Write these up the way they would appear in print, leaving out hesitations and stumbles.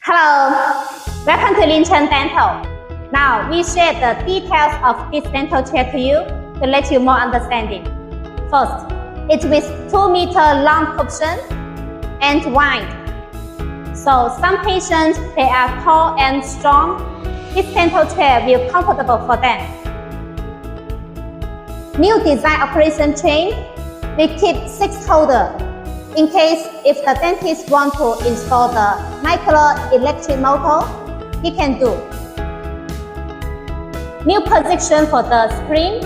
Hello, welcome to Lingchen Dental. Now we share the details of this dental chair to you to let you more understanding. First, it's with 2-meter long cushion and wide. So some patients, they are tall and strong. This dental chair will be comfortable for them. New design operation chain, we keep 6 holders. In case if the dentist want to install the micro electric motor, he can do. New position for the spring,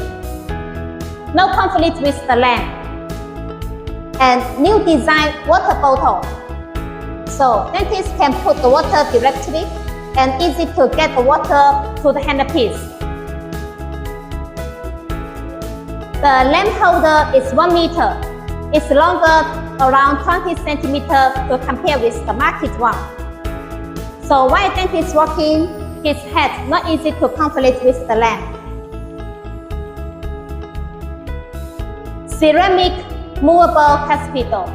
no conflict with the lamp. And new design water bottle. So dentists can put the water directly and easy to get the water to the handpiece. The lamp holder is 1 meter. It's longer, around 20 centimeters to compare with the market one. So while dentist walking, his head not easy to conflict with the lamp. Ceramic movable capital.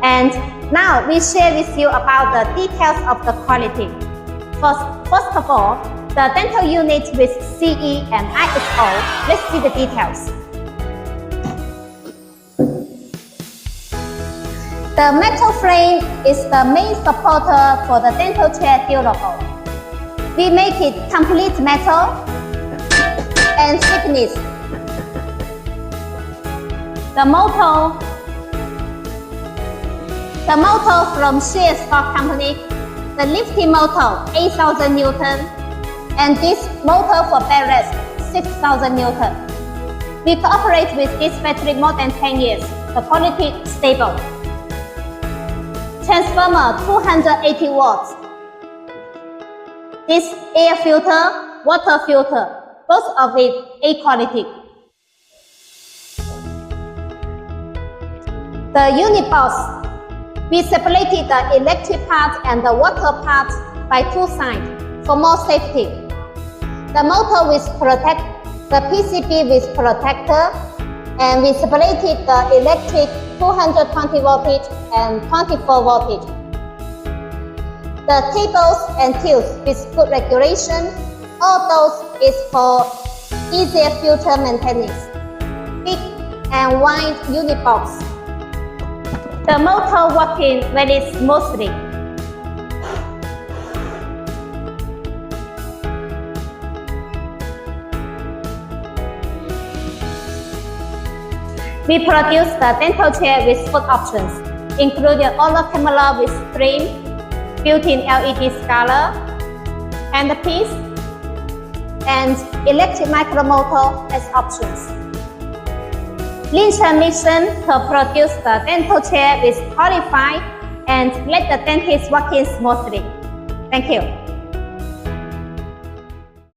And now we share with you about the details of the quality. First of all, the dental unit with CE and ISO. Let's see the details. The metal frame is the main supporter for the dental chair durable. We make it complete metal and thickness. The motor from Shear Stock Company, the lifting motor 8,000 Newton, and this motor for backrest 6,000 Newton. We cooperate with this battery more than 10 years. The quality is stable. Transformer 280 watts. This air filter, water filter, both of it A quality. The unit box, we separated the electric part and the water part by 2 sides for more safety. The motor with protect, the PCB with protector, and we separated the electric 220 voltage and 24 voltage. The tables and tools with good regulation, all those is for easier future maintenance. Big and wide unit box. The motor working very smoothly. We produce the dental chair with food options, including all camera with screen, built-in LED scaler, handpiece, and electric micromotor as options. Lingchen mission to produce the dental chair with qualified and let the dentist work in smoothly. Thank you.